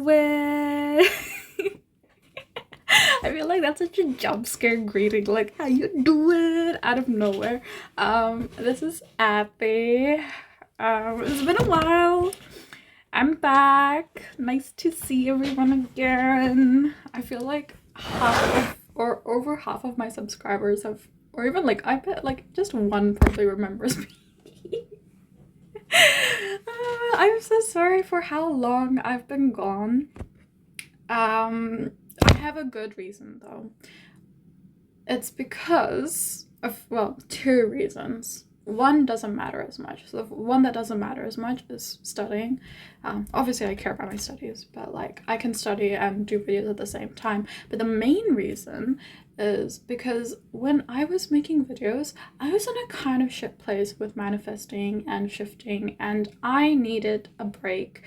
doing? I feel like that's such a jump scare greeting, like how you doing out of nowhere. This is Abby. It's been a while. I'm back. Nice to see everyone again. I feel like over half of my subscribers have, or even like I bet like just one probably remembers me. I'm so sorry for how long I've been gone. I have a good reason though. It's because of, well, two reasons. One doesn't matter as much. So the one that doesn't matter as much is studying. Obviously I care about my studies, but like I can study and do videos at the same time. But the main reason is because when I was making videos, I was in a kind of shit place with manifesting and shifting, and I needed a break.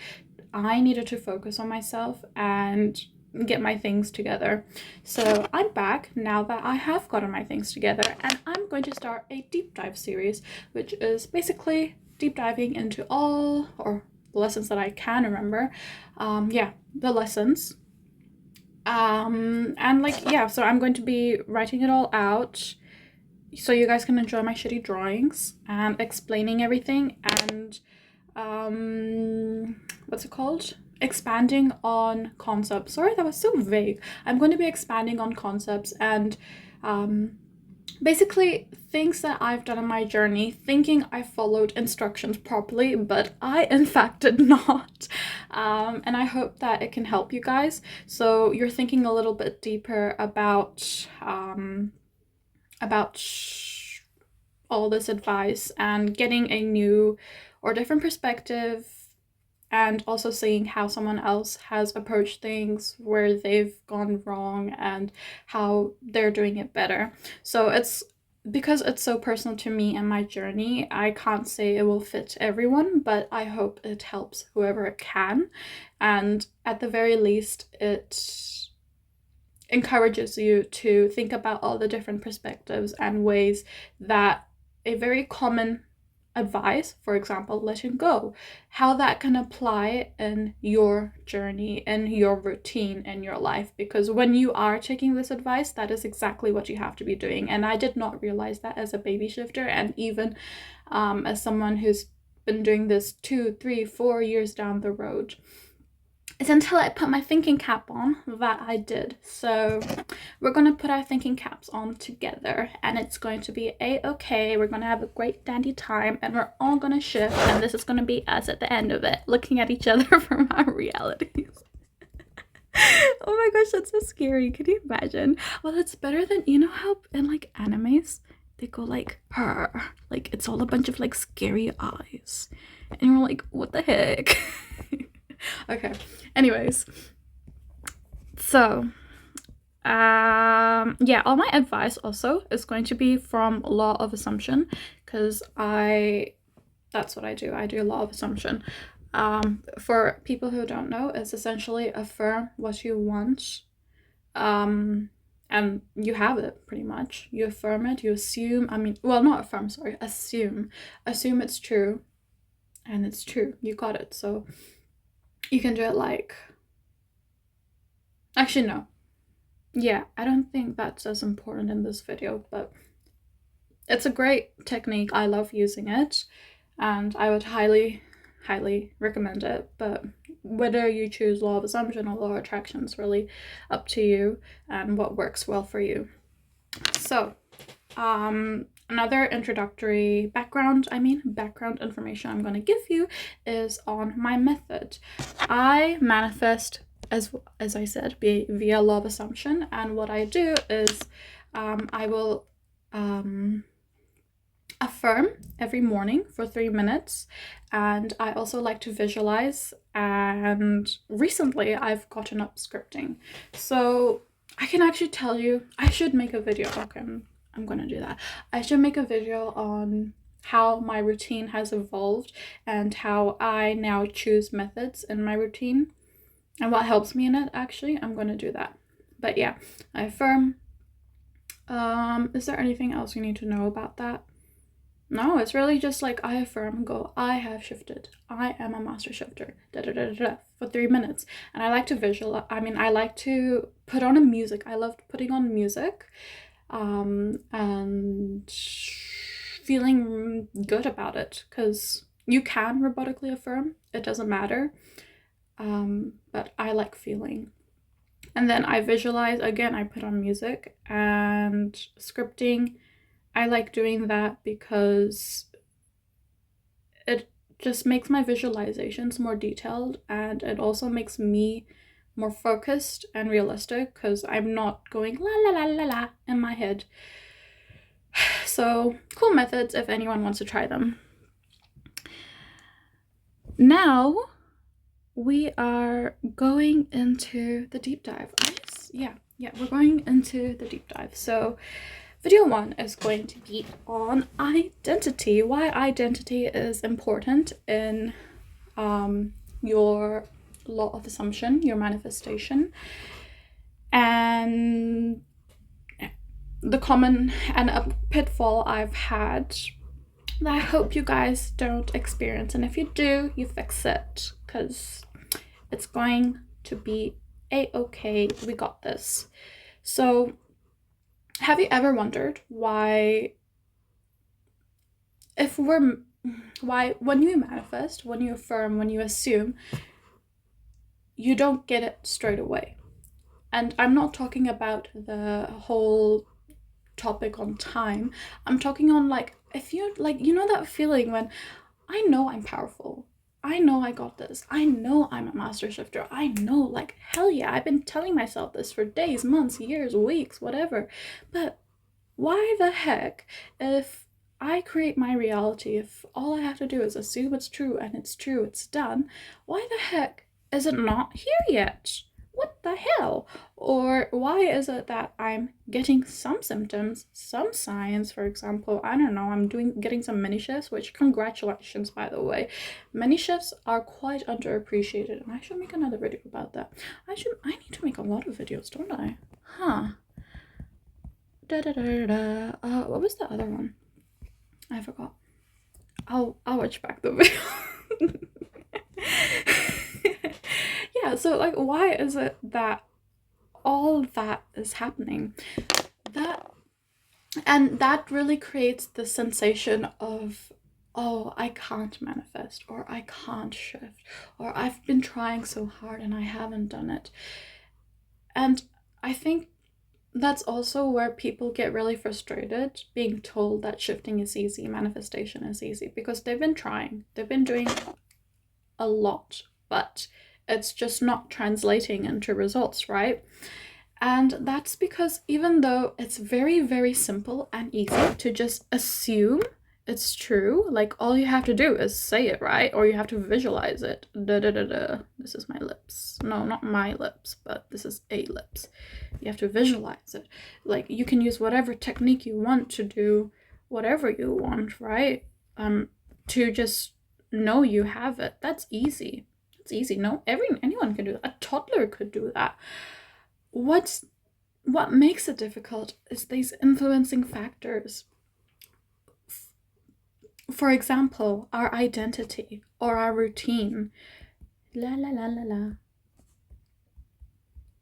I needed to focus on myself and get my things together. So I'm back now that I have gotten my things together, and I'm going to start a deep dive series, which is basically deep diving into all, or the lessons that I can remember. The lessons. And like, yeah, so I'm going to be writing it all out so you guys can enjoy my shitty drawings and explaining everything, and what's it called? Expanding on concepts. Sorry, that was so vague. I'm going to be expanding on concepts and basically things that I've done in my journey, thinking I followed instructions properly, but I in fact did not. And I hope that it can help you guys. So you're thinking a little bit deeper about all this advice and getting a new or different perspective, and also seeing how someone else has approached things where they've gone wrong and how they're doing it better. So it's because it's so personal to me and my journey, I can't say it will fit everyone, but I hope it helps whoever it can. And at the very least, it encourages you to think about all the different perspectives and ways that a very common advice, for example, letting go, how that can apply in your journey, in your routine, in your life. Because when you are taking this advice, that is exactly what you have to be doing. And I did not realize that as a baby shifter, and even as someone who's been doing this 2, 3, 4 years down the road. It's until I put my thinking cap on that I did. So we're going to put our thinking caps on together, and it's going to be a-okay. We're going to have a great dandy time, and we're all going to shift, and this is going to be us at the end of it, looking at each other from our realities. Oh my gosh, that's so scary. Can you imagine? Well, it's better than, you know how in like animes, they go like, her, like it's all a bunch of like scary eyes. And you're like, what the heck? Okay, anyways, so yeah, all my advice also is going to be from law of assumption, because that's what I do. I do law of assumption. For people who don't know, it's essentially affirm what you want, and you have it pretty much. You affirm it, you assume, not affirm, sorry, assume it's true, and it's true, you got it. So you can do it like, actually no, yeah, I don't think that's as important in this video, but it's a great technique. I love using it, and I would highly recommend it. But whether you choose law of assumption or law of attraction is really up to you and what works well for you. So another introductory background information I'm going to give you is on my method. I manifest, as I said, via law of assumption, and what I do is I will affirm every morning for 3 minutes, and I also like to visualize, and recently I've gotten up scripting. So I can actually tell you, I should make a video. Okay, I'm gonna do that. I should make a video on how my routine has evolved and how I now choose methods in my routine and what helps me in it. Actually, I'm gonna do that. But yeah, I affirm. Is there anything else you need to know about that? No, it's really just like I affirm and go, I have shifted. I am a master shifter. Da da da da da for 3 minutes. And I like to visualize. I mean, I like to put on a music. I love putting on music, and feeling good about it, because you can robotically affirm. It doesn't matter. But I like feeling. And then I visualize again. I put on music and scripting. I like doing that because it just makes my visualizations more detailed, and it also makes me more focused and realistic because I'm not going la la la la la in my head. So, cool methods if anyone wants to try them. Now we are going into the deep dive. We're going into the deep dive. So video 1 is going to be on identity. Why identity is important in your law of assumption, your manifestation, and the common and a pitfall I've had that I hope you guys don't experience. And if you do, you fix it, because it's going to be a-okay. We got this. So have you ever wondered why when you manifest, when you affirm, when you assume, you don't get it straight away? And I'm not talking about the whole topic on time. I'm talking on, like, if you, like, you know that feeling when I know I'm powerful, I know I got this, I know I'm a master shifter, I know, like, hell yeah, I've been telling myself this for days, months, years, weeks, whatever. But why the heck, if I create my reality, if all I have to do is assume it's true and it's true, it's done, why the heck is it not here yet? What the hell? Or why is it that I'm getting some symptoms, some signs? For example, I don't know, I'm getting some mini shifts, which, congratulations, by the way. Mini shifts are quite underappreciated, and I should make another video about that. I need to make a lot of videos, don't I? What was the other one? I forgot. I'll watch back the video. Yeah, so, like, why is it that all that is happening? That really creates the sensation of, oh, I can't manifest, or I can't shift, or I've been trying so hard and I haven't done it. And I think that's also where people get really frustrated, being told that shifting is easy, manifestation is easy, because they've been trying, they've been doing a lot, but it's just not translating into results, right? And that's because even though it's very, very simple and easy to just assume it's true, like, all you have to do is say it, right? Or you have to visualize it. This is my lips. No, not my lips, but this is a lips. You have to visualize it. Like, you can use whatever technique you want to do whatever you want, right? To just know you have it. That's easy. It's easy. No, anyone can do that. A toddler could do that. What makes it difficult is these influencing factors. For example, our identity or our routine. La la la la la.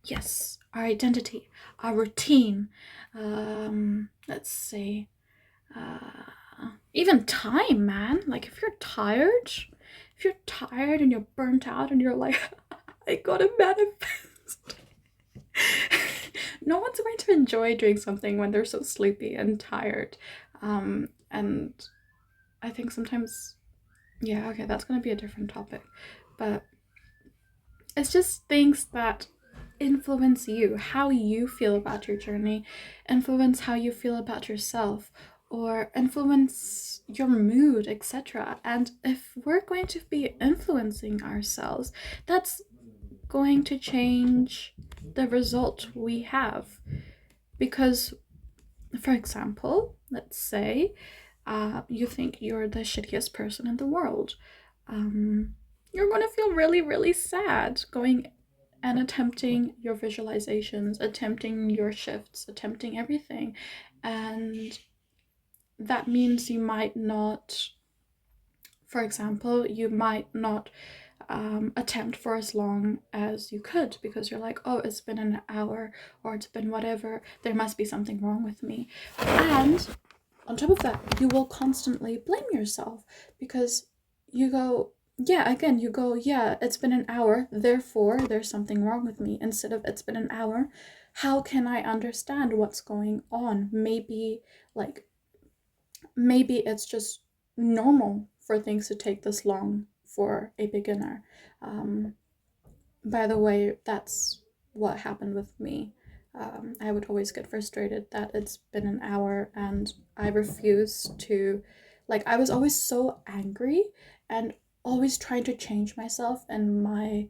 Yes, our identity, our routine. Let's say, even time, man. Like, if you're tired and you're burnt out and you're like, I gotta manifest. No one's going to enjoy doing something when they're so sleepy and tired. And I think sometimes, yeah, okay, that's going to be a different topic. But it's just things that influence you, how you feel about your journey, influence how you feel about yourself, or influence your mood, etc. And if we're going to be influencing ourselves, that's going to change the result we have. Because, for example, let's say you think you're the shittiest person in the world. You're going to feel really, really sad going and attempting your visualizations, attempting your shifts, attempting everything. And that means you might not, for example, you might not attempt for as long as you could, because you're like, oh, it's been an hour, or it's been whatever, there must be something wrong with me. And on top of that, you will constantly blame yourself, because you go, yeah, again, you go, yeah, it's been an hour, therefore there's something wrong with me, instead of it's been an hour, how can I understand what's going on? Maybe, like, maybe it's just normal for things to take this long for a beginner. By the way, that's what happened with me. I would always get frustrated that it's been an hour and I refuse to, like, I was always so angry and always trying to change myself and my,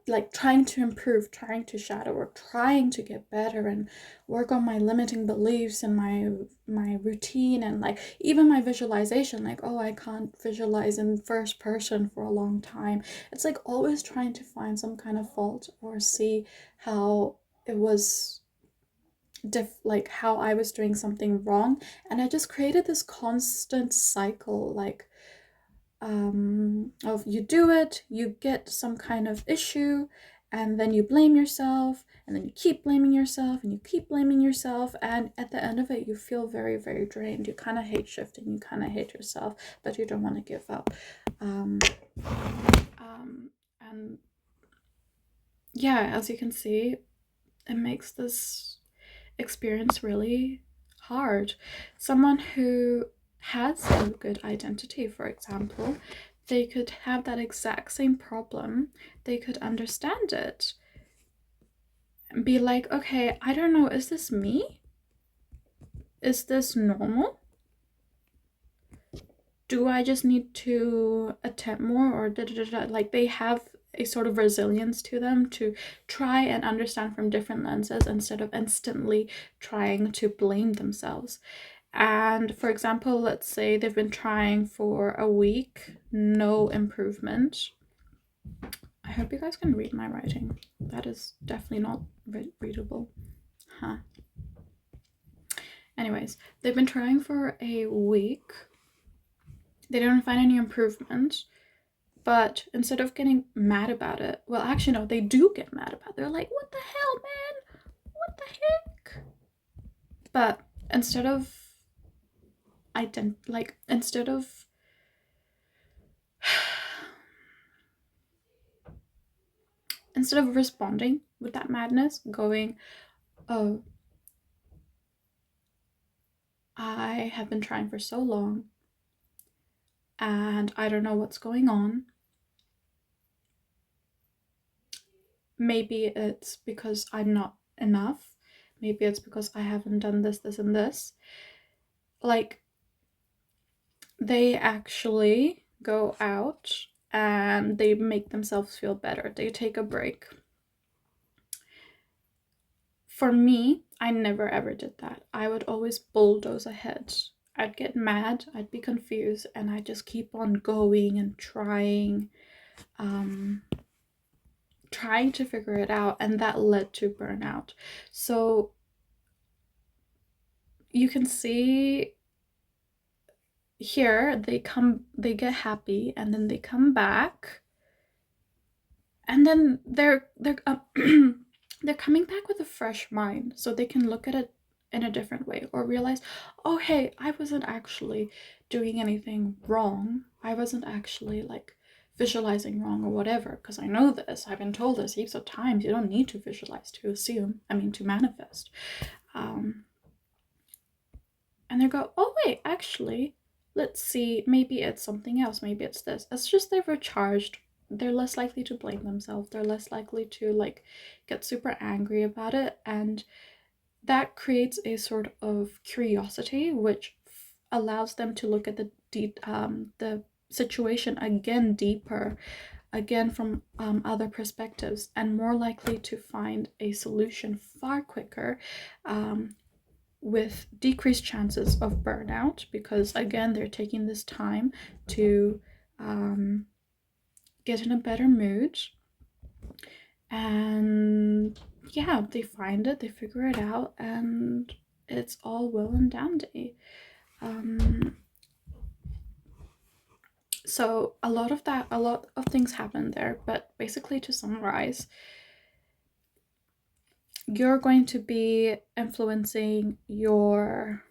like, trying to improve, trying to shadow work, trying to get better and work on my limiting beliefs and my routine, and like even my visualization, like, oh, I can't visualize in first person for a long time. It's like always trying to find some kind of fault or see how it was like how I was doing something wrong, and I just created this constant cycle, like, of you do it, you get some kind of issue, and then you blame yourself, and then you keep blaming yourself, and you keep blaming yourself, and at the end of it, you feel very, very drained. You kind of hate shifting, you kind of hate yourself, but you don't want to give up. And yeah, as you can see, it makes this experience really hard. Someone who has a good identity, for example, they could have that exact same problem, they could understand it and be like, okay, I don't know, is this me? Is this normal? Do I just need to attempt more, or da da da da? Like, they have a sort of resilience to them to try and understand from different lenses instead of instantly trying to blame themselves. And for example, let's say they've been trying for a week, no improvement. I hope you guys can read my writing. That is definitely not readable. Huh. Anyways, they've been trying for a week. They don't find any improvement. But instead of getting mad about it, well, actually, no, they do get mad about it. They're like, what the hell, man? What the heck? But instead of instead of responding with that madness, going, oh, I have been trying for so long and I don't know what's going on. Maybe it's because I'm not enough. Maybe it's because I haven't done this, this, and this. Like, they actually go out and they make themselves feel better. They take a break. For me, I never ever did that. I would always bulldoze ahead. I'd get mad, I'd be confused, and I'd just keep on going and trying to figure it out, and that led to burnout. So you can see here, they get happy, and then they come back, and then they're they're coming back with a fresh mind, so they can look at it in a different way, or realize, oh hey, I wasn't actually doing anything wrong. I wasn't actually like visualizing wrong or whatever, because I know this, I've been told this heaps of times, you don't need to visualize to assume, to manifest. And they go, oh wait, actually, let's see, maybe it's something else, maybe it's this. It's just they've recharged. They're less likely to blame themselves. They're less likely to like get super angry about it, and that creates a sort of curiosity, which allows them to look at the situation again deeper, again from other perspectives, and more likely to find a solution far quicker, with decreased chances of burnout, because again they're taking this time to get in a better mood, and yeah, they find it, they figure it out, and it's all well and dandy. So a lot of things happen there, but basically, to summarize, you're going to be influencing your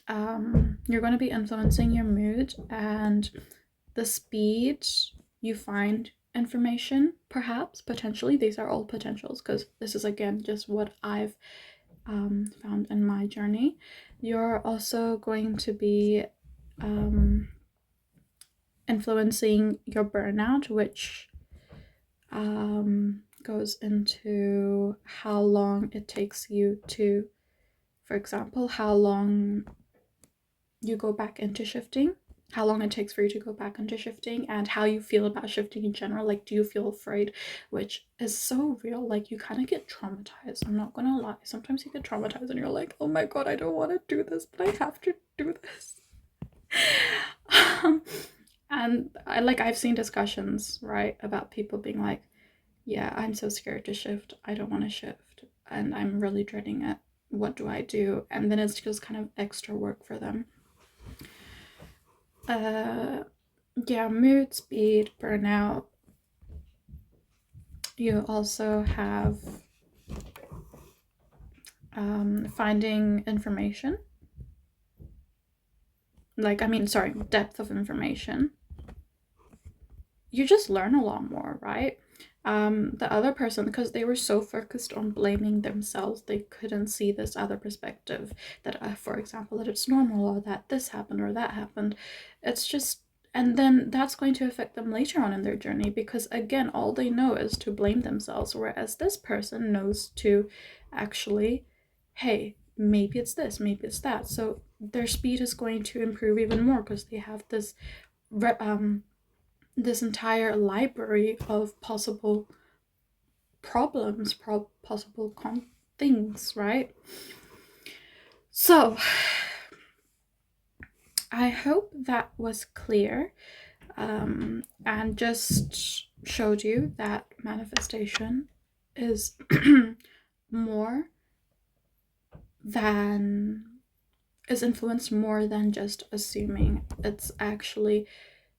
mood and the speed you find information, perhaps, potentially. These are all potentials, because this is, again, just what I've found in my journey. You're also going to be influencing your burnout, which goes into how long it takes you to, for example, how long you go back into shifting, how long it takes for you to go back into shifting, and how you feel about shifting in general. Like, do you feel afraid? Which is so real. Like, you kind of get traumatized. I'm not gonna lie. Sometimes you get traumatized and you're like, oh my god, I don't want to do this, but I have to do this. And I've seen discussions, right, about people being like, yeah, I'm so scared to shift. I don't want to shift. And I'm really dreading it. What do I do? And then it's just kind of extra work for them. Yeah, mood, speed, burnout. You also have finding information. Depth of information. You just learn a lot more, right? The other person, because they were so focused on blaming themselves, they couldn't see this other perspective that, for example, that it's normal, or that this happened or that happened. It's just, and then that's going to affect them later on in their journey, because again, all they know is to blame themselves, whereas this person knows to actually, hey, maybe it's this, maybe it's that. So their speed is going to improve even more, because they have this this entire library of possible problems, possible things, right? So I hope that was clear, and just showed you that manifestation is influenced more than just assuming. It's actually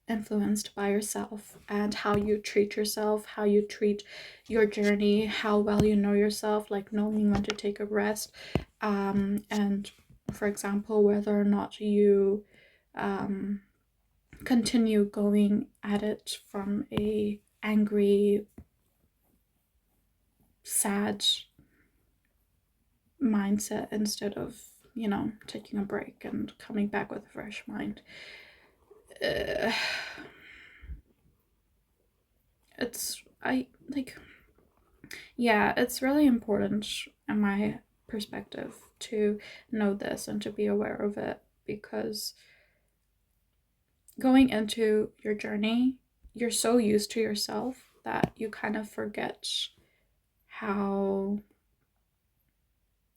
influenced by yourself and how you treat yourself, how you treat your journey, how well you know yourself, like knowing when to take a rest, and for example, whether or not you continue going at it from a angry, sad mindset, instead of, taking a break and coming back with a fresh mind. It's really important, in my perspective, to know this and to be aware of it, because going into your journey, you're so used to yourself that you kind of forget how,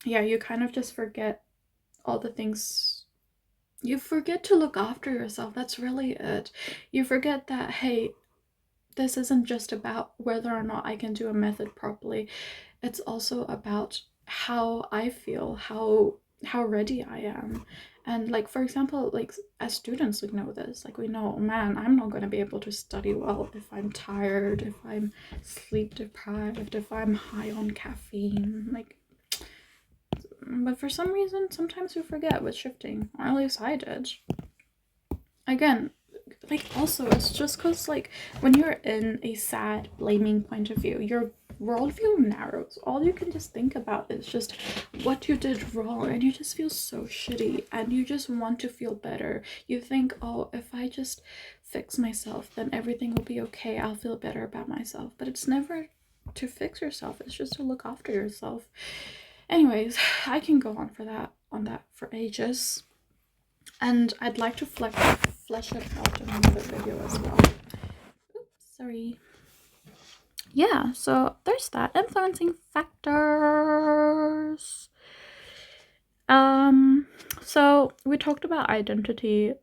you kind of just forget all the things. You forget to look after yourself. That's really it. You forget that, hey, this isn't just about whether or not I can do a method properly. It's also about how I feel, how ready I am. And like, for example, like as students, we know this. Like, we know, man, I'm not going to be able to study well if I'm tired, if I'm sleep deprived, if I'm high on caffeine. Like, but for some reason, sometimes we forget with shifting, or at least I did. Again, like, also, it's just because, like, when you're in a sad, blaming point of view, your worldview narrows. All you can just think about is just what you did wrong, and you just feel so shitty, and you just want to feel better. You think, oh, if I just fix myself, then everything will be okay. I'll feel better about myself. But it's never to fix yourself. It's just to look after yourself. Anyways, I can go on that for ages, and I'd like to flesh it out in another video as well. Oops, sorry. Yeah, so there's that. Influencing factors. So we talked about identity.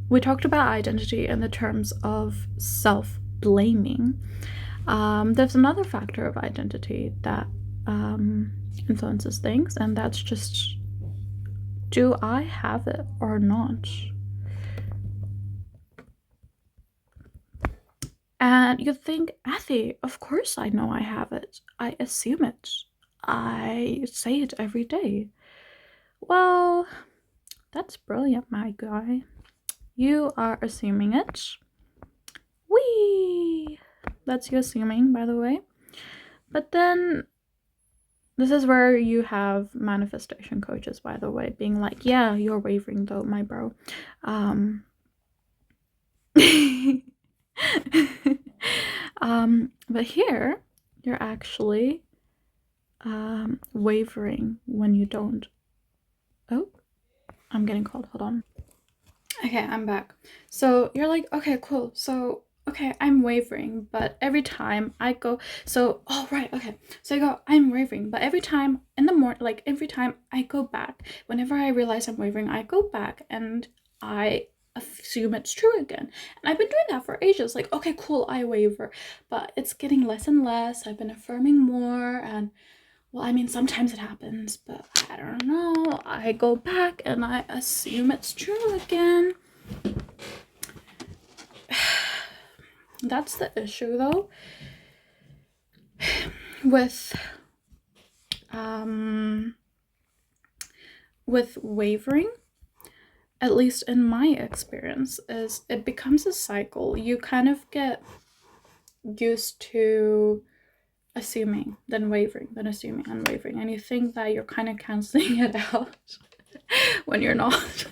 We talked about identity in the terms of self-blaming. There's another factor of identity that influences things, and that's just, do I have it or not? And you think, Athy, of course I know I have it. I assume it. I say it every day. Well, that's brilliant, my guy. You are assuming it. Whee! That's you assuming, by the way. But then, this is where you have manifestation coaches, by the way, being like, yeah, you're wavering though, my bro. But here, you're actually wavering when you don't. Oh, I'm getting called. Hold on. Okay, I'm back. So you're like, okay, cool. So, okay, I'm wavering, but every time I go, oh, right, okay. So you go, I'm wavering, but every time in the morning, like every time I go back, whenever I realize I'm wavering, I go back and I assume it's true again. And I've been doing that for ages. Like, okay, cool, I waver, but it's getting less and less. I've been affirming more, and well, I mean, sometimes it happens, but I don't know. I go back and I assume it's true again. That's the issue, though, with wavering, at least in my experience, is it becomes a cycle. You kind of get used to assuming, then wavering, then assuming, and wavering, and you think that you're kind of canceling it out when you're not.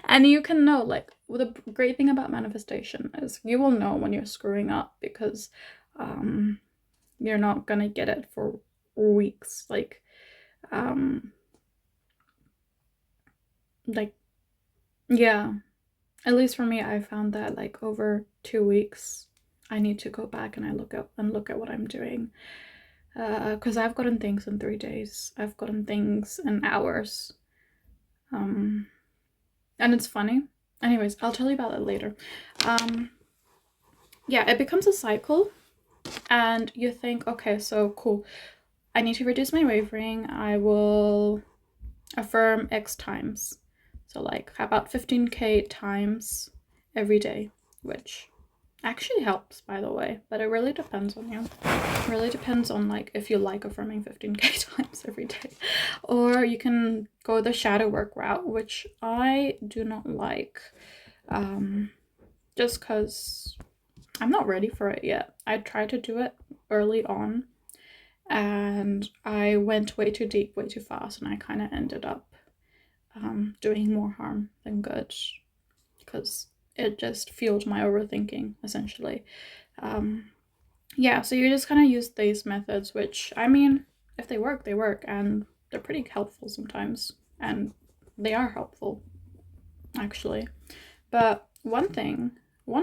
And you can know, like, the great thing about manifestation is you will know when you're screwing up, because you're not gonna get it for weeks. Like yeah, at least for me, I found that like over 2 weeks I need to go back and I look at what I'm doing, because I've gotten things in 3 days, I've gotten things in hours, and it's funny. Anyways, I'll tell you about it later. Yeah, it becomes a cycle, and you think, okay, so cool, I need to reduce my wavering. I will affirm X times. So like about 15K times every day, which actually helps, by the way, but it really depends on you. It really depends on like if you like affirming 15K times every day, or you can go the shadow work route, which I do not like, just because I'm not ready for it yet. I tried to do it early on and I went way too deep, way too fast, and I kind of ended up doing more harm than good, because it just fueled my overthinking, essentially. Yeah, so you just kind of use these methods, which, I mean, if they work, they work, and they're pretty helpful sometimes, and they are helpful, actually. But one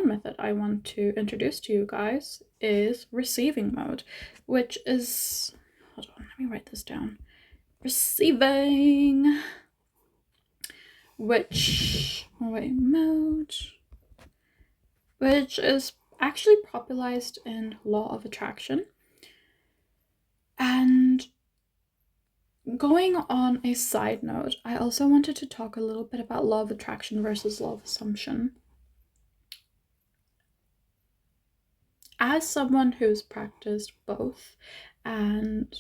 method I want to introduce to you guys is receiving mode, which is, hold on, let me write this down. Receiving, which is actually popularized in Law of Attraction. And going on a side note, I also wanted to talk a little bit about Law of Attraction versus Law of Assumption. As someone who's practiced both, and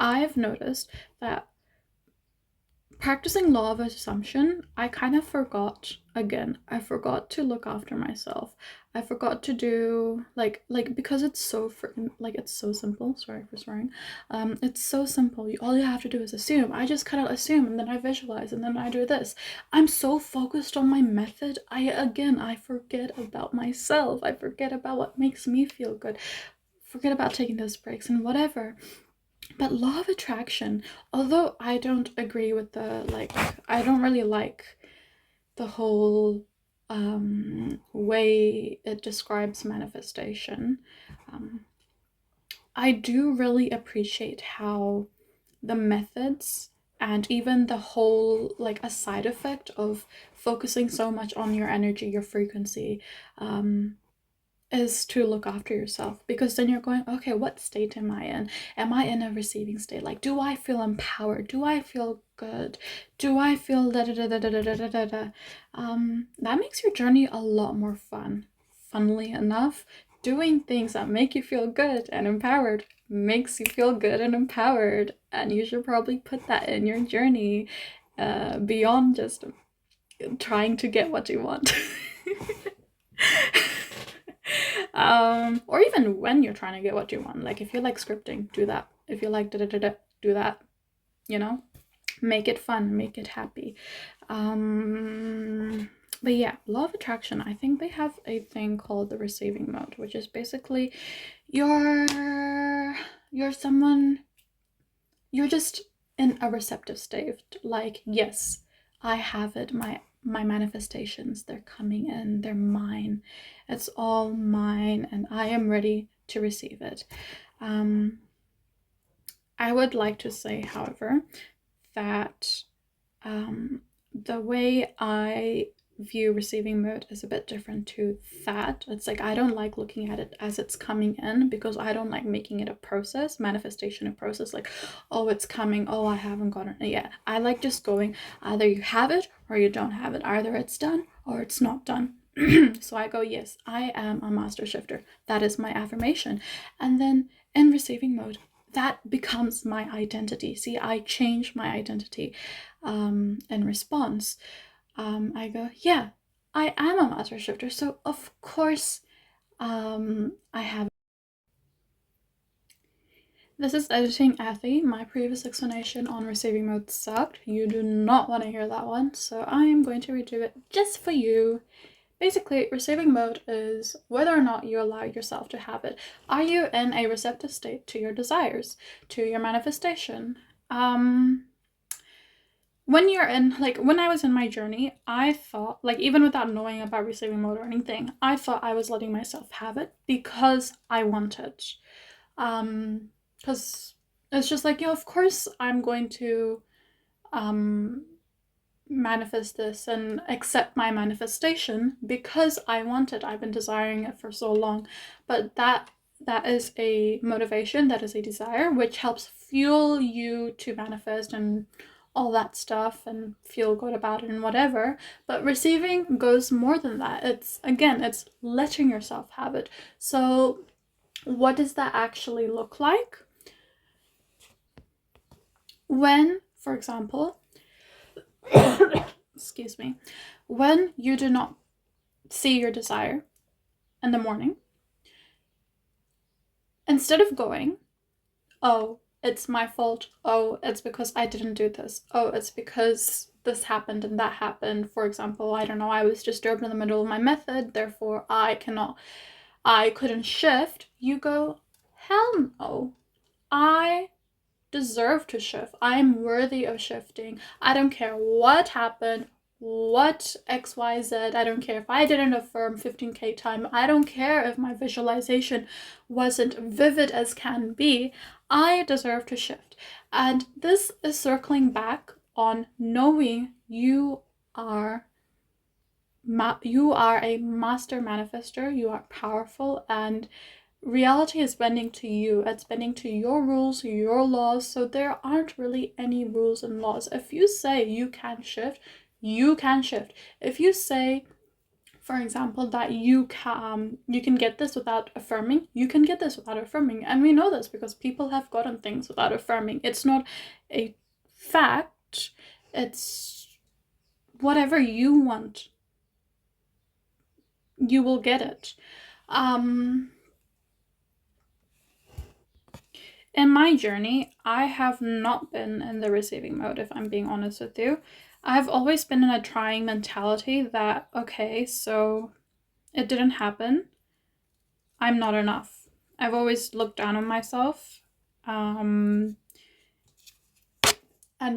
I've noticed that practicing Law of Assumption, I kind of forgot, again, I forgot to look after myself. I forgot to do, like because it's so freaking, like, it's so simple, sorry for swearing, it's so simple. All you have to do is assume. I just kind of assume, and then I visualize, and then I do this. I'm so focused on my method, I forget about myself. I forget about what makes me feel good, forget about taking those breaks and whatever. But Law of Attraction, although I don't agree with the, like, I don't really like the whole way it describes manifestation, I do really appreciate how the methods, and even the whole, like, a side effect of focusing so much on your energy, your frequency, is to look after yourself, because then you're going, okay, what state am I in? Am I in a receiving state? Like, do I feel empowered? Do I feel good? Do I feel da da da da da da da da da? That makes your journey a lot more fun. Funnily enough, doing things that make you feel good and empowered makes you feel good and empowered, and you should probably put that in your journey, beyond just trying to get what you want. Or even when you're trying to get what you want. Like, if you like scripting, do that. If you like da-da-da-da, do that. You know? Make it fun, make it happy. But yeah, law of attraction, I think they have a thing called the receiving mode, which is basically you're someone, you're just in a receptive state. Like, yes, I have it, my manifestations, they're coming in, they're mine, it's all mine, and I am ready to receive it. I would like to say, however, that the way I view receiving mode is a bit different to that. It's like, I don't like looking at it as it's coming in, because I don't like making it a process, manifestation a process, like, oh, it's coming, oh, I haven't gotten it yet. I like just going, either you have it or you don't have it, either it's done or it's not done. So I go, yes, I am a master shifter. That is my affirmation. And then in receiving mode, that becomes my identity. See, I change my identity in response. I go, yeah, I am a master shifter, so of course I have. This is editing Athy. My previous explanation on receiving mode sucked. You do not want to hear that one, so I am going to redo it just for you. Basically, receiving mode is whether or not you allow yourself to have it. Are you in a receptive state to your desires, to your manifestation? When you're in, like, when I was in my journey, I thought, like, even without knowing about receiving mode or anything, I thought I was letting myself have it because I wanted. Because it's just like, of course I'm going to manifest this and accept my manifestation because I want it. I've been desiring it for so long. But that is a motivation, that is a desire, which helps fuel you to manifest and all that stuff and feel good about it and whatever. But receiving goes more than that. It's letting yourself have it. So what does that actually look like? When, for example, excuse me, when you do not see your desire in the morning, instead of going, oh, it's my fault, oh, it's because I didn't do this, oh, it's because this happened and that happened, for example, I don't know, I was disturbed in the middle of my method, therefore I couldn't shift, you go, hell no, I deserve to shift. I am worthy of shifting. I don't care what happened, what XYZ. I don't care if I didn't affirm 15K time. I don't care if my visualization wasn't vivid as can be. I deserve to shift. And this is circling back on knowing you are a master manifester. You are powerful, and reality is bending to you. It's bending to your rules, your laws. So there aren't really any rules and laws. If you say you can shift, you can shift. If you say, for example, that you can get this without affirming, you can get this without affirming. And we know this because people have gotten things without affirming. It's not a fact. It's whatever you want, you will get it. In my journey, I have not been in the receiving mode, if I'm being honest with you. I've always been in a trying mentality that, okay, so it didn't happen. I'm not enough. I've always looked down on myself and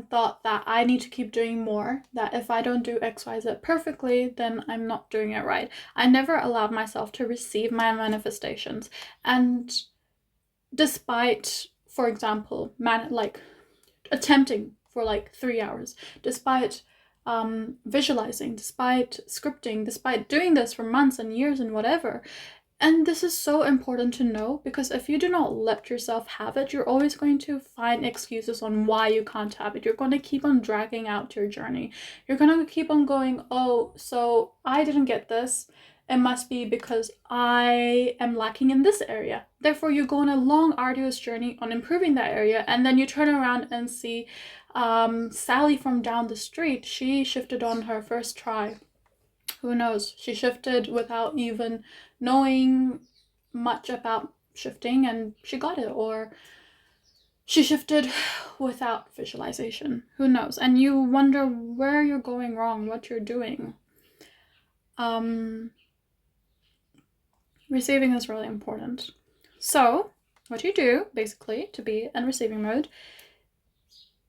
thought that I need to keep doing more, that if I don't do XYZ perfectly, then I'm not doing it right. I never allowed myself to receive my manifestations. And despite, for example, attempting for 3 hours, despite visualizing, despite scripting, despite doing this for months and years and whatever, And this is so important to know, because if you do not let yourself have it, you're always going to find excuses on why you can't have it. You're going to keep on dragging out your journey. You're going to keep on going, oh, so I didn't get this. It must be because I am lacking in this area. Therefore, you go on a long, arduous journey on improving that area, and then you turn around and see Sally from down the street. She shifted on her first try. Who knows? She shifted without even knowing much about shifting, and she got it. Or she shifted without visualization. Who knows? And you wonder where you're going wrong, what you're doing. Receiving is really important. So what you do, basically, to be in receiving mode,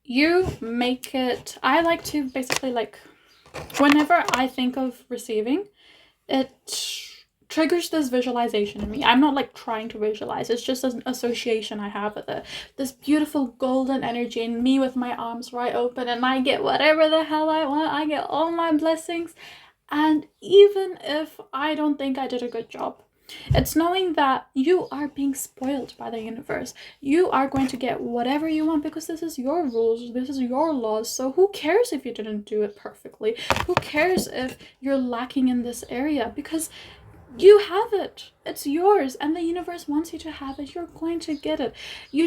you make it, I like to basically, like, whenever I think of receiving, it triggers this visualization in me. I'm not like trying to visualize, it's just an association I have with it. This beautiful golden energy in me with my arms wide open, and I get whatever the hell I want. I get all my blessings. And even if I don't think I did a good job, it's knowing that you are being spoiled by the universe. You are going to get whatever you want, because this is your rules, this is your laws. So who cares if you didn't do it perfectly? Who cares if you're lacking in this area? Because you have it. It's yours, and the universe wants you to have it. You're going to get it. You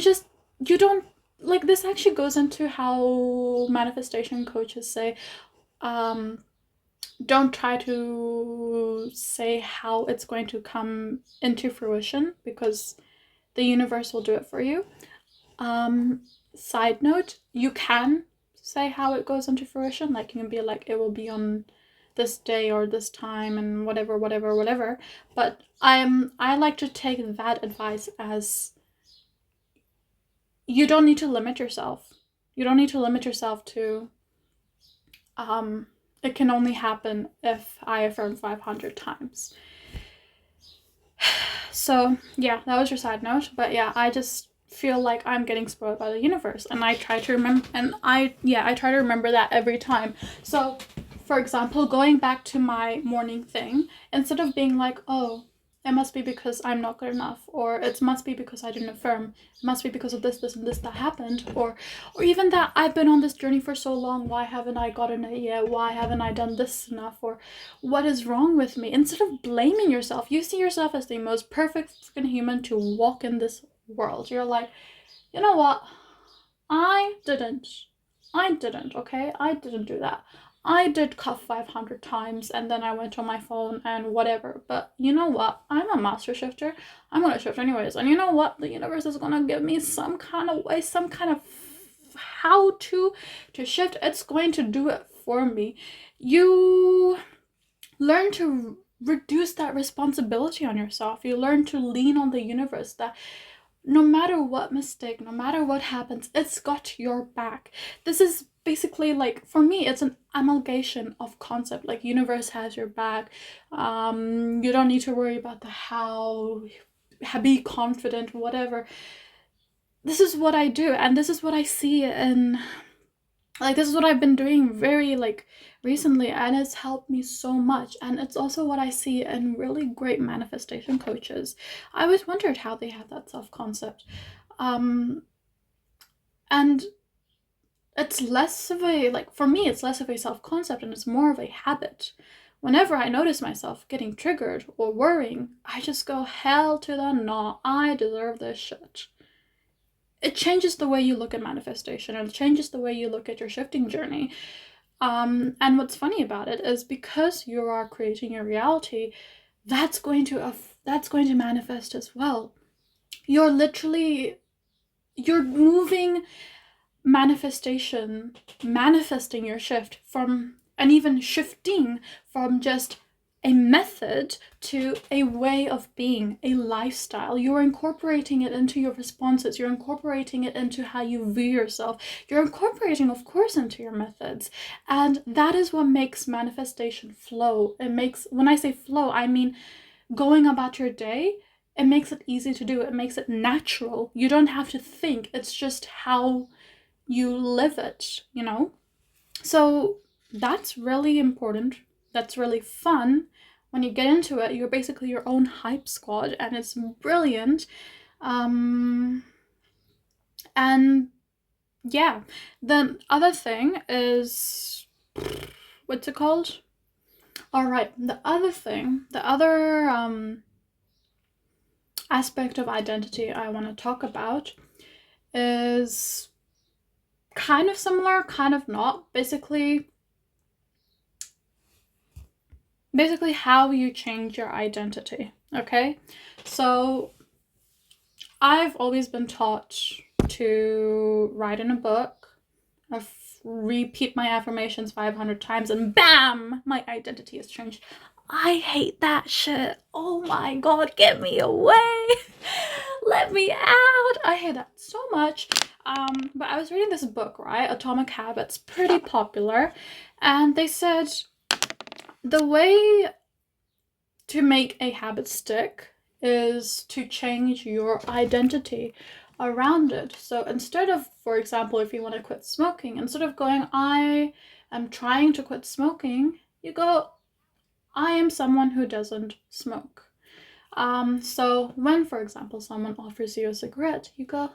don't, like, this actually goes into how manifestation coaches say, don't try to say how it's going to come into fruition, because the universe will do it for you. Side note, you can say how it goes into fruition. Like, you can be like, it will be on this day or this time and whatever. But I like to take that advice as, you don't need to limit yourself. You don't need to limit yourself to it can only happen if I affirm 500 times. So yeah, that was your side note. But yeah, I just feel like I'm getting spoiled by the universe, and I try to remember, and I try to remember that every time. So for example, going back to my morning thing, instead of being like, oh, it must be because I'm not good enough, or it must be because I didn't affirm, it must be because of this and this that happened, or even that I've been on this journey for so long, why haven't I gotten it yet, why haven't I done this enough, or what is wrong with me? Instead of blaming yourself, you see yourself as the most perfect fucking human to walk in this world. You're like, you know what, I didn't, okay? I didn't do that. I did cough 500 times, and then I went on my phone and whatever. But you know what? I'm a master shifter. I'm going to shift anyways. And you know what? The universe is going to give me some kind of way, some kind of how to shift. It's going to do it for me. You learn to reduce that responsibility on yourself. You learn to lean on the universe, that no matter what mistake, no matter what happens, it's got your back. This is basically, like, for me, it's an amalgamation of concept. Like, universe has your back. You don't need to worry about the how, be confident, whatever. This is what I do, and this is what I see, and like, this is what I've been doing very, like, recently, and it's helped me so much. And it's also what I see in really great manifestation coaches. I always wondered how they have that self-concept. And it's less of a, like, for me, it's less of a self-concept, and it's more of a habit. Whenever I notice myself getting triggered or worrying, I just go, hell to the no, I deserve this shit. It changes the way you look at manifestation, and it changes the way you look at your shifting journey. And what's funny about it is, because you are creating your reality, that's going to manifest as well. You're moving manifesting your shift from, and even shifting from just a method to a way of being, a lifestyle. You're incorporating it into your responses. You're incorporating it into how you view yourself. You're incorporating, of course, into your methods. And that is what makes manifestation flow. When I say flow, I mean going about your day. It makes it easy to do. It makes it natural. You don't have to think. It's just how you live it, you know? So that's really important. That's really fun. when you get into it, you're basically your own hype squad, and it's brilliant. And yeah, the other thing is, what's it called? All right, the other aspect of identity I want to talk about is kind of similar, kind of not. Basically how you change your identity, okay? So I've always been taught to write in a book, repeat my affirmations 500 times, and bam, my identity has changed. I hate that shit. Oh my god, get me away. Let me out. I hate that so much. But I was reading this book, right? Atomic Habits, pretty popular. And they said the way to make a habit stick is to change your identity around it. So instead of, for example, if you want to quit smoking, instead of going, I am trying to quit smoking, you go, I am someone who doesn't smoke. So when, for example, someone offers you a cigarette, you go,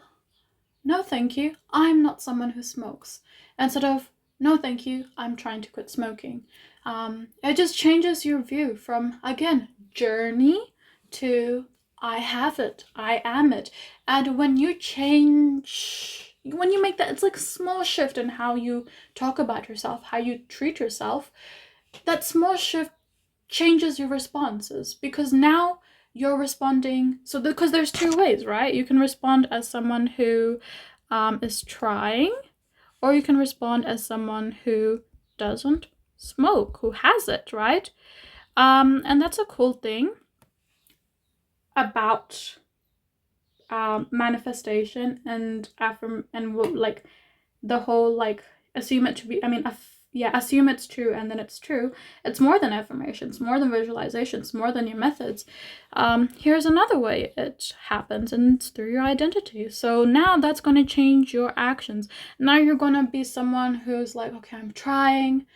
no thank you, I'm not someone who smokes. Instead of, no thank you, I'm trying to quit smoking. It just changes your view from, again, journey to I have it, I am it. And when you make that, it's like a small shift in how you talk about yourself, how you treat yourself, that small shift changes your responses, because now you're responding. So because there's two ways, right? You can respond as someone who is trying, or you can respond as someone who doesn't smoke, who has it, right? And that's a cool thing about manifestation and like the whole like assume it to be, assume it's true and then it's true. It's more than affirmations, more than visualizations, more than your methods. Here's another way it happens, and it's through your identity. So now that's going to change your actions. Now you're going to be someone who's like, okay, I'm trying.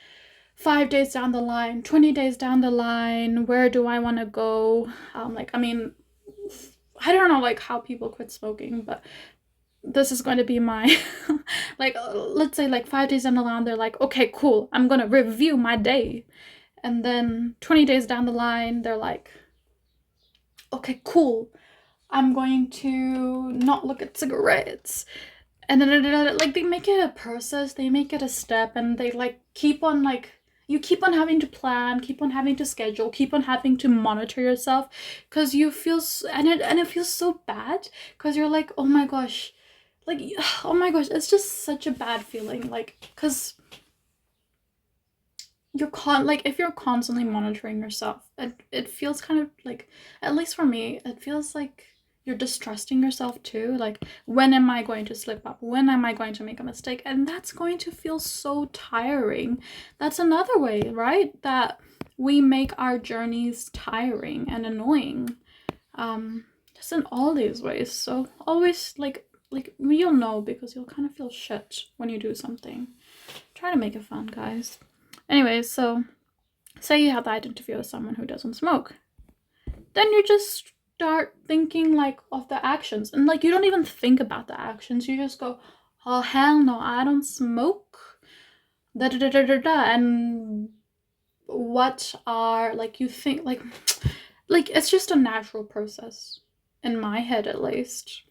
5 days down the line, 20 days down the line, where do I want to go? I don't know like how people quit smoking, but this is going to be my like, let's say like 5 days down the line, they're like, okay, cool, I'm gonna review my day. And then 20 days down the line, they're like, okay, cool, I'm going to not look at cigarettes. And then like they make it a process, they make it a step, and they like keep on like, you keep on having to plan, keep on having to schedule, keep on having to monitor yourself, because you feel and it feels so bad, because you're like, oh my gosh, like, oh my gosh, it's just such a bad feeling, like, because you're if you're constantly monitoring yourself, it feels kind of like, at least for me, it feels like you're distrusting yourself too. Like, when am I going to slip up? When am I going to make a mistake? And that's going to feel so tiring. That's another way, right? That we make our journeys tiring and annoying. Just in all these ways. So always like you'll know, because you'll kind of feel shit when you do something. Try to make it fun, guys. Anyways, so say you have the identity of someone who doesn't smoke. Then you just start thinking like of the actions, and like you don't even think about the actions, you just go, oh hell no, I don't smoke, da da da da da da. And what are like, you think like it's just a natural process in my head, at least,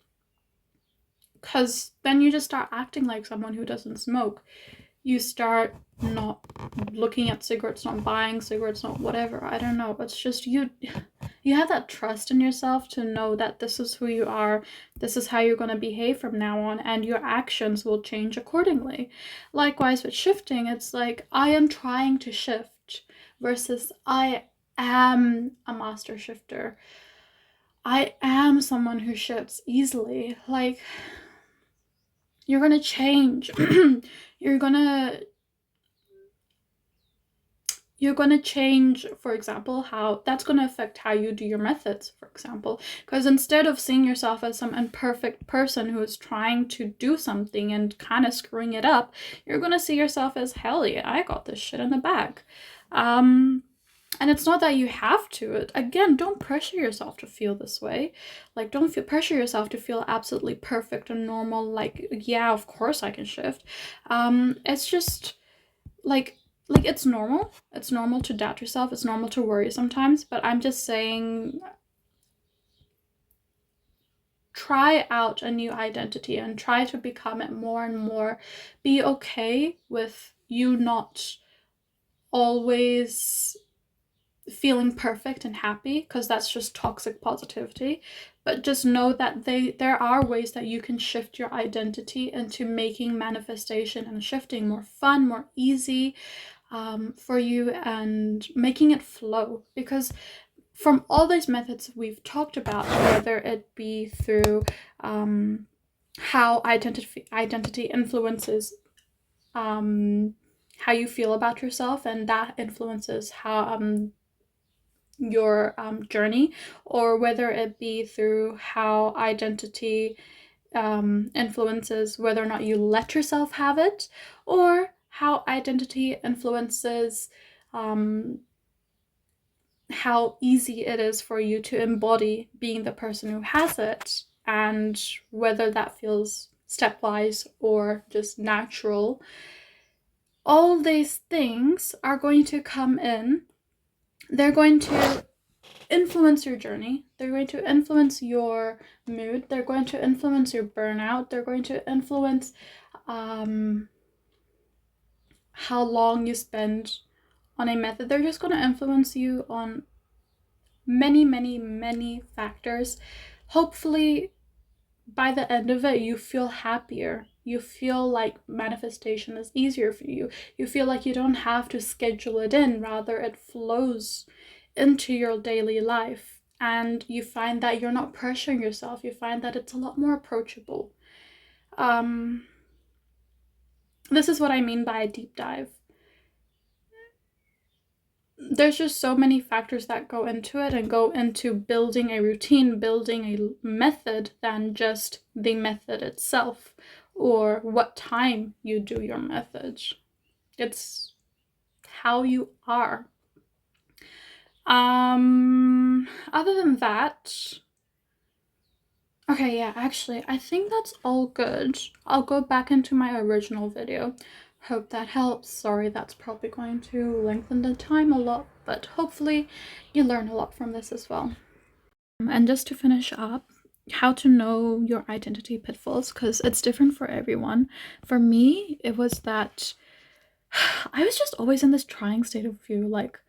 because then you just start acting like someone who doesn't smoke. You start not looking at cigarettes, not buying cigarettes, not whatever. I don't know. It's just you have that trust in yourself to know that this is who you are. This is how you're going to behave from now on, and your actions will change accordingly. Likewise with shifting, it's like, I am trying to shift versus I am a master shifter. I am someone who shifts easily. Like, you're going to change. You're going to change, for example, how that's going to affect how you do your methods, for example. Because instead of seeing yourself as some imperfect person who is trying to do something and kind of screwing it up, you're going to see yourself as, hell yeah, I got this shit in the bag. And it's not that you have to. Again, don't pressure yourself to feel this way. Like, don't pressure yourself to feel absolutely perfect and normal. Like, yeah, of course I can shift. It's just like it's normal. It's normal to doubt yourself. It's normal to worry sometimes. But I'm just saying, try out a new identity and try to become it more and more. Be okay with you not always feeling perfect and happy, because that's just toxic positivity. But just know that there are ways that you can shift your identity into making manifestation and shifting more fun, more easy for you, and making it flow. Because from all these methods we've talked about, whether it be through how identity influences how you feel about yourself, and that influences how your journey, or whether it be through how identity influences whether or not you let yourself have it, or how identity influences how easy it is for you to embody being the person who has it, and whether that feels stepwise or just natural. All these things are going to come in. They're going to influence your journey. They're going to influence your mood. They're going to influence your burnout. They're going to influence how long you spend on a method. They're just going to influence you on many, many, many factors. Hopefully, by the end of it, you feel happier. You feel like manifestation is easier for you. You feel like you don't have to schedule it in. Rather, it flows into your daily life. And you find that you're not pressuring yourself. You find that it's a lot more approachable. This is what I mean by a deep dive. There's just so many factors that go into it and go into building a routine, building a method, than just the method itself or what time you do your method. It's how you are. Other than that, okay, yeah, actually, I think that's all good. I'll go back into my original video. Hope that helps. Sorry, that's probably going to lengthen the time a lot, but hopefully you learn a lot from this as well. And just to finish up, how to know your identity pitfalls, because it's different for everyone. For me, it was that I was just always in this trying state of view, like,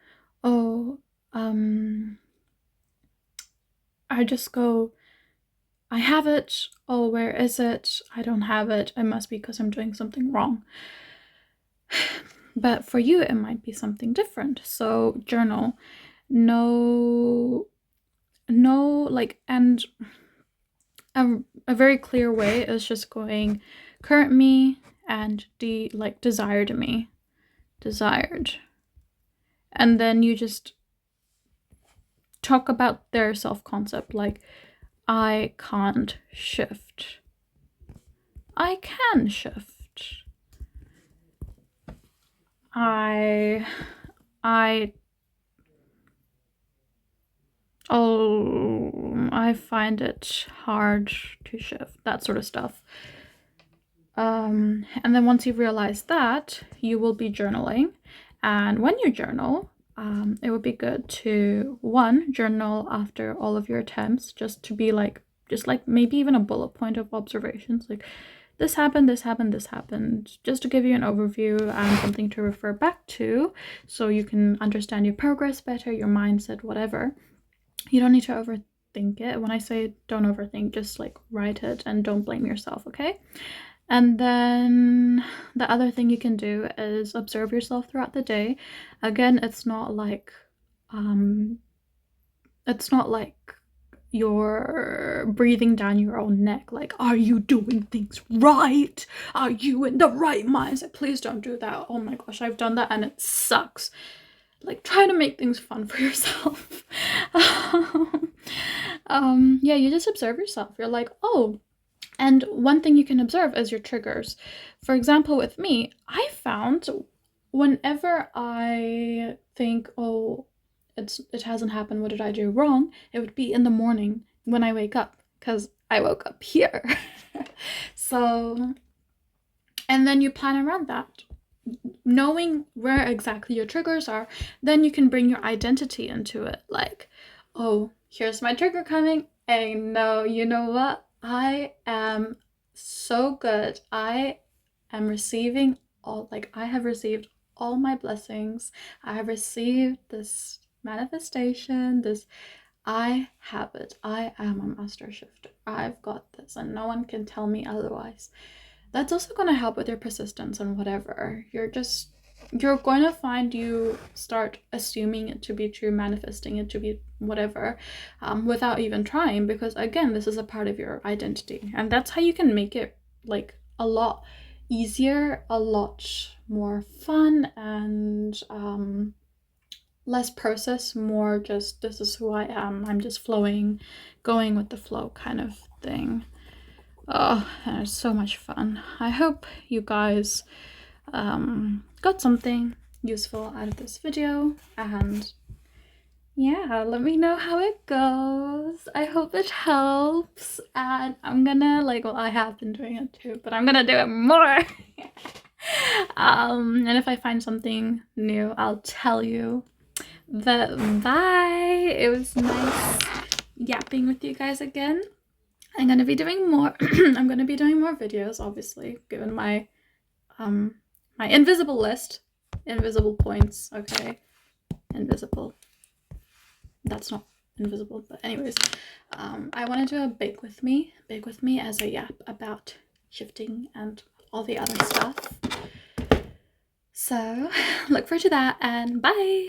oh, I just go, I have it. Oh, where is it? I don't have it. It must be because I'm doing something wrong. But for you, it might be something different. So journal. No, like, and a very clear way is just going current me and desired me. Desired. And then you just talk about their self-concept, like, I can't shift. I can shift. I find it hard to shift, that sort of stuff. And then once you've realized that, you will be journaling. And when you journal, it would be good to, one, journal after all of your attempts, just to be like, maybe even a bullet point of observations, like, this happened, this happened, this happened, just to give you an overview and something to refer back to, so you can understand your progress better, your mindset, whatever. You don't need to overthink it. When I say don't overthink, just like write it and don't blame yourself, okay? And then the other thing you can do is observe yourself throughout the day. Again, it's not like you're breathing down your own neck, like, are you doing things right? Are you in the right mindset? Please don't do that. Oh my gosh, I've done that and it sucks. Like, try to make things fun for yourself. Yeah, you just observe yourself. You're like, oh, and one thing you can observe is your triggers. For example, with me, I found whenever I think, oh, it hasn't happened, what did I do wrong? It would be in the morning when I wake up, because I woke up here. So, and then you plan around that. Knowing where exactly your triggers are, then you can bring your identity into it. Like, oh, here's my trigger coming. Hey, no, you know what? I am so good. I am receiving all, like, I have received all my blessings. I have received this manifestation, this, I have it. I am a master shifter. I've got this, and no one can tell me otherwise. That's also going to help with your persistence and whatever. You're going to find you start assuming it to be true, manifesting it to be whatever, without even trying, because again, this is a part of your identity, and that's how you can make it like a lot easier, a lot more fun, and less process, more just, this is who I am, I'm just flowing, going with the flow kind of thing. Oh, and it's so much fun. I hope you guys got something useful out of this video, and yeah, let me know how it goes. I hope it helps, and I'm gonna, like, well, I have been doing it too, but I'm gonna do it more. And if I find something new, I'll tell you. But bye. It was nice yapping with you guys again. I'm gonna be doing more. I'm gonna be doing more videos, obviously, given my my invisible list, invisible points. Okay, invisible. That's not invisible, but anyways, I want to do a bake with me as a yap about shifting and all the other stuff. So look forward to that, and bye.